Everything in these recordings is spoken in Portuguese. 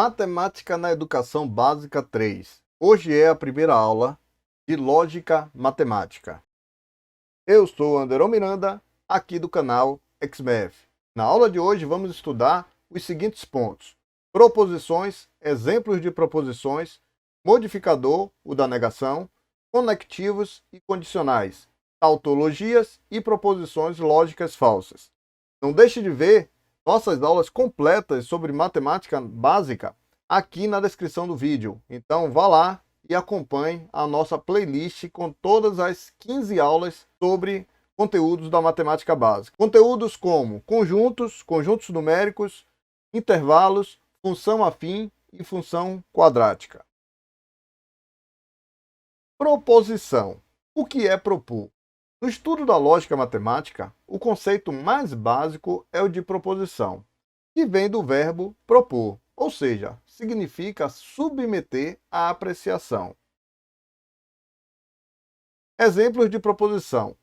Matemática na Educação Básica 3. Hoje é a primeira aula de Lógica Matemática. Eu sou Anderon Miranda, aqui do canal XMF. Na aula de hoje vamos estudar os seguintes pontos: proposições, exemplos de proposições, modificador, o da negação, conectivos e condicionais, tautologias e proposições lógicas falsas. Não deixe de ver nossas aulas completas sobre matemática básica aqui na descrição do vídeo. Então vá lá e acompanhe a nossa playlist com todas as 15 aulas sobre conteúdos da matemática básica. Conteúdos como conjuntos, conjuntos numéricos, intervalos, função afim e função quadrática. Proposição. O que é propor? No estudo da lógica matemática, o conceito mais básico é o de proposição, que vem do verbo propor, ou seja, significa submeter à apreciação. Exemplos de proposição.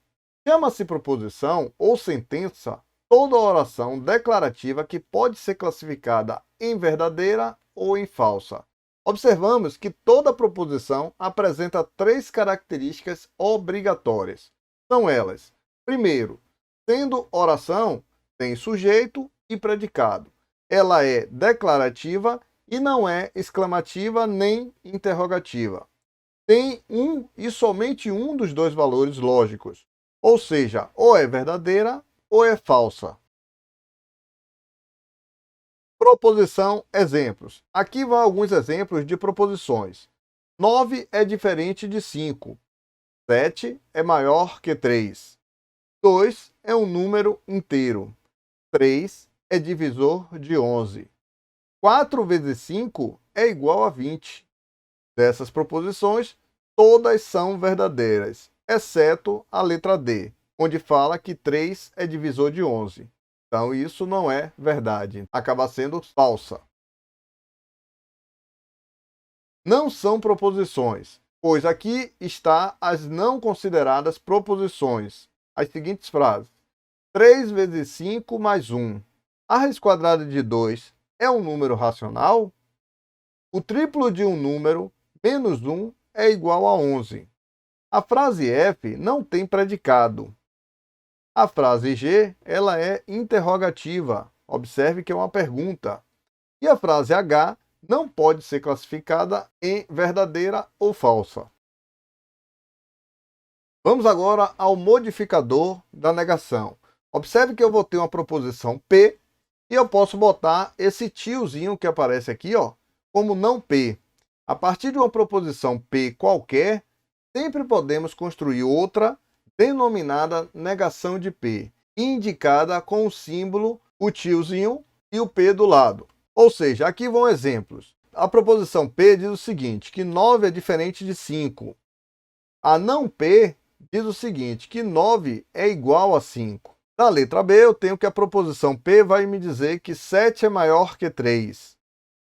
Chama-se proposição ou sentença toda oração declarativa que pode ser classificada em verdadeira ou em falsa. Observamos que toda proposição apresenta três características obrigatórias. São elas: primeiro, sendo oração, tem sujeito e predicado. Ela é declarativa e não é exclamativa nem interrogativa. Tem um e somente um dos dois valores lógicos, ou seja, ou é verdadeira ou é falsa. Proposição, exemplos. Aqui vão alguns exemplos de proposições. 9 é diferente de 5. 7 é maior que 3. 2 é um número inteiro. 3 é divisor de 11. 4 vezes 5 é igual a 20. Dessas proposições, todas são verdadeiras, exceto a letra D, onde fala que 3 é divisor de 11. Então isso não é verdade, acaba sendo falsa. Não são proposições, pois aqui está as não consideradas proposições. As seguintes frases: 3 vezes 5 mais 1. A raiz quadrada de 2 é um número racional? O triplo de um número menos 1 é igual a 11. A frase F não tem predicado. A frase G, ela é interrogativa. Observe que é uma pergunta. E a frase H não pode ser classificada em verdadeira ou falsa. Vamos agora ao modificador da negação. Observe que eu vou ter uma proposição P e eu posso botar esse tiozinho que aparece aqui, ó, como não P. A partir de uma proposição P qualquer, sempre podemos construir outra denominada negação de P, indicada com o símbolo, o tiozinho e o P do lado. Ou seja, aqui vão exemplos. A proposição P diz o seguinte, que 9 é diferente de 5. A não P diz o seguinte, que 9 é igual a 5. Na letra B, eu tenho que a proposição P vai me dizer que 7 é maior que 3.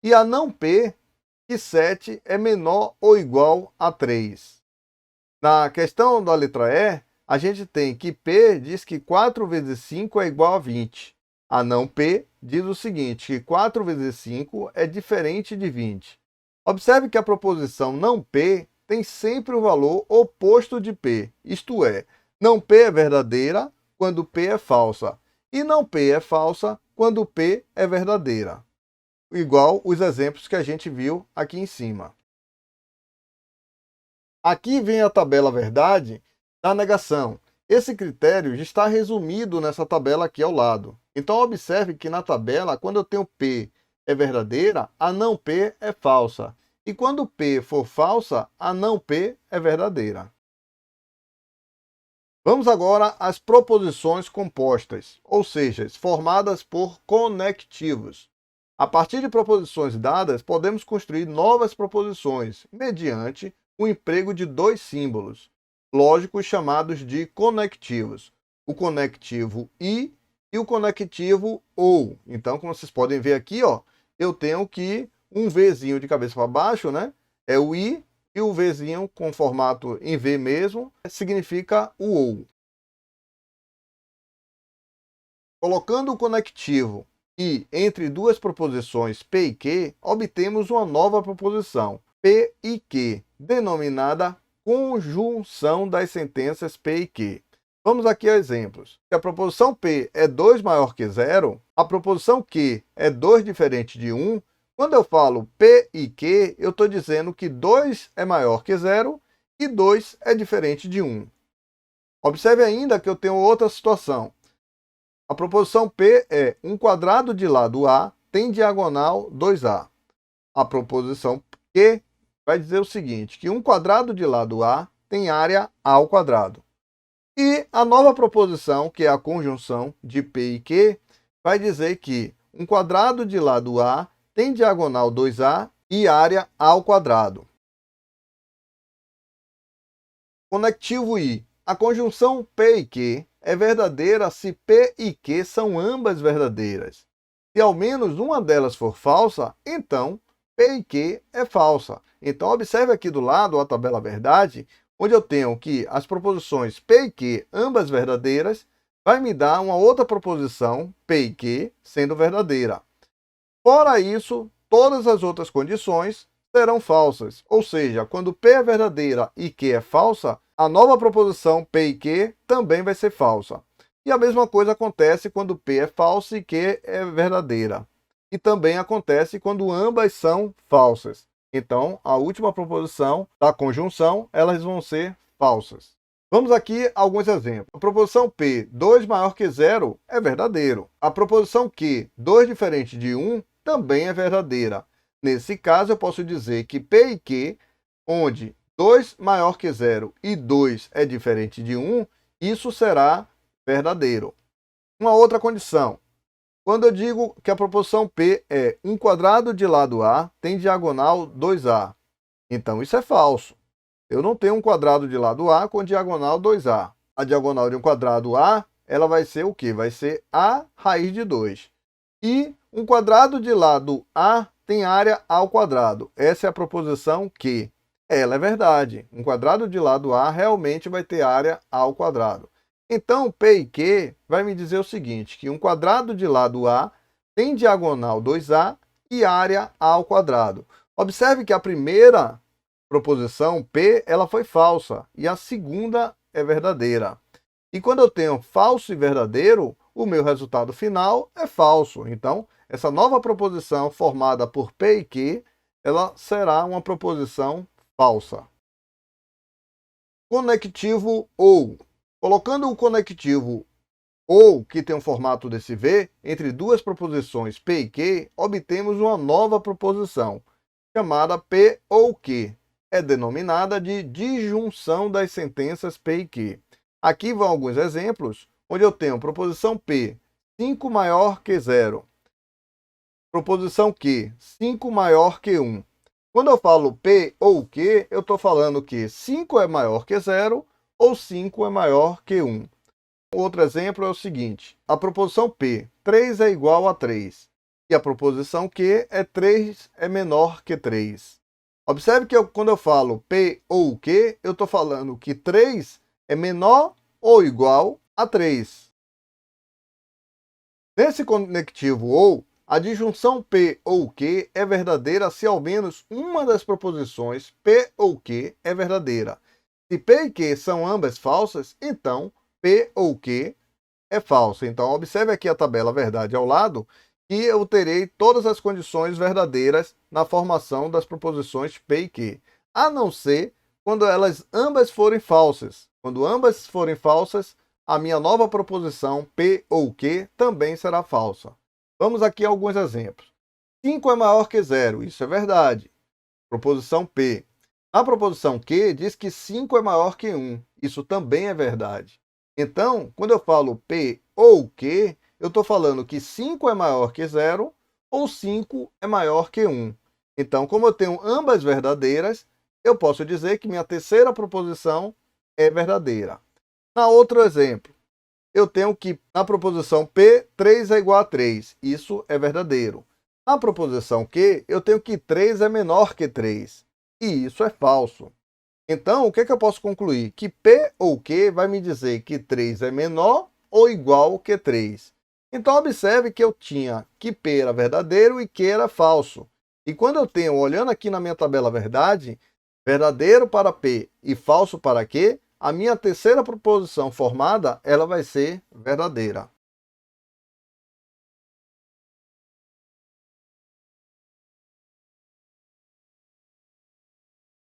E a não P, que 7 é menor ou igual a 3. Na questão da letra E, a gente tem que P diz que 4 vezes 5 é igual a 20. A não P diz o seguinte, que 4 vezes 5 é diferente de 20. Observe que a proposição não P tem sempre o valor oposto de P, isto é, não P é verdadeira quando P é falsa, e não P é falsa quando P é verdadeira. Igual os exemplos que a gente viu aqui em cima. Aqui vem a tabela verdade da negação. Esse critério já está resumido nessa tabela aqui ao lado. Então observe que na tabela, quando eu tenho P é verdadeira, a não P é falsa. E quando P for falsa, a não P é verdadeira. Vamos agora às proposições compostas, ou seja, formadas por conectivos. A partir de proposições dadas, podemos construir novas proposições, mediante o emprego de dois símbolos lógicos chamados de conectivos. O conectivo e o conectivo ou. Então, como vocês podem ver aqui, ó, eu tenho que um Vzinho de cabeça para baixo, né? É o I, e o Vzinho com formato em V mesmo, significa o ou. Colocando o conectivo e entre duas proposições P e Q, obtemos uma nova proposição, P e Q, denominada conjunção das sentenças P e Q. Vamos aqui a exemplos. Se a proposição P é 2 maior que 0, a proposição Q é 2 diferente de 1, quando eu falo P e Q, eu estou dizendo que 2 é maior que 0 e 2 é diferente de 1. Observe ainda que eu tenho outra situação. A proposição P é 1 quadrado de lado A tem diagonal 2A. A proposição Q vai dizer o seguinte, que 1 quadrado de lado A tem área A ao quadrado. E a nova proposição, que é a conjunção de P e Q, vai dizer que 1 quadrado de lado A tem diagonal 2A e área A ao quadrado. Conectivo I. A conjunção P e Q é verdadeira se P e Q são ambas verdadeiras. Se ao menos uma delas for falsa, então P e Q é falsa. Então observe aqui do lado a tabela verdade, onde eu tenho que as proposições P e Q, ambas verdadeiras, vai me dar uma outra proposição, P e Q, sendo verdadeira. Fora isso, todas as outras condições serão falsas. Ou seja, quando P é verdadeira e Q é falsa, a nova proposição P e Q também vai ser falsa. E a mesma coisa acontece quando P é falsa e Q é verdadeira. E também acontece quando ambas são falsas. Então, a última proposição da conjunção, elas vão ser falsas. Vamos aqui a alguns exemplos. A proposição P, 2 maior que 0, é verdadeiro. A proposição Q, 2 diferente de 1, também é verdadeira. Nesse caso, eu posso dizer que P e Q, onde 2 maior que 0 e 2 é diferente de 1, isso será verdadeiro. Uma outra condição. Quando eu digo que a proposição P é 1 quadrado de lado A tem diagonal 2A, então isso é falso. Eu não tenho um quadrado de lado A com diagonal 2A. A diagonal de um quadrado A, ela vai ser o quê? Vai ser A raiz de 2. E um quadrado de lado A tem área A ao quadrado. Essa é a proposição Q. Ela é verdade. Um quadrado de lado A realmente vai ter área A ao quadrado. Então, P e Q vai me dizer o seguinte, que um quadrado de lado A tem diagonal 2A e área A ao quadrado. Observe que a primeira proposição, P, ela foi falsa e a segunda é verdadeira. E quando eu tenho falso e verdadeiro, o meu resultado final é falso. Então, essa nova proposição formada por P e Q, ela será uma proposição falsa. Conectivo OU. Colocando o conectivo OU, que tem o formato desse V, entre duas proposições P e Q, obtemos uma nova proposição, chamada P ou Q. É denominada de disjunção das sentenças P e Q. Aqui vão alguns exemplos, onde eu tenho proposição P, 5 maior que 0. Proposição Q, 5 maior que 1. Quando eu falo P ou Q, eu estou falando que 5 é maior que 0 ou 5 é maior que 1. Outro exemplo é o seguinte, a proposição P, 3 é igual a 3. E a proposição Q é 3 é menor que 3. Observe que quando eu falo P ou Q, eu estou falando que 3 é menor ou igual a 3. Nesse conectivo OU, a disjunção P ou Q é verdadeira se ao menos uma das proposições P ou Q é verdadeira. Se P e Q são ambas falsas, então P ou Q é falso. Então, observe aqui a tabela verdade ao lado, que eu terei todas as condições verdadeiras na formação das proposições P e Q, a não ser quando elas ambas forem falsas. Quando ambas forem falsas, a minha nova proposição P ou Q também será falsa. Vamos aqui a alguns exemplos. 5 é maior que 0, isso é verdade. Proposição P. A proposição Q diz que 5 é maior que 1, isso também é verdade. Então, quando eu falo P ou Q, eu estou falando que 5 é maior que 0 ou 5 é maior que 1. Então, como eu tenho ambas verdadeiras, eu posso dizer que minha terceira proposição é verdadeira. Na outro exemplo, eu tenho que na proposição P, 3 é igual a 3. Isso é verdadeiro. Na proposição Q, eu tenho que 3 é menor que 3. E isso é falso. Então, o que eu posso concluir? Que P ou Q vai me dizer que 3 é menor ou igual que 3. Então observe que eu tinha que P era verdadeiro e Q era falso. E quando eu tenho, olhando aqui na minha tabela verdade, verdadeiro para P e falso para Q, a minha terceira proposição formada, ela vai ser verdadeira.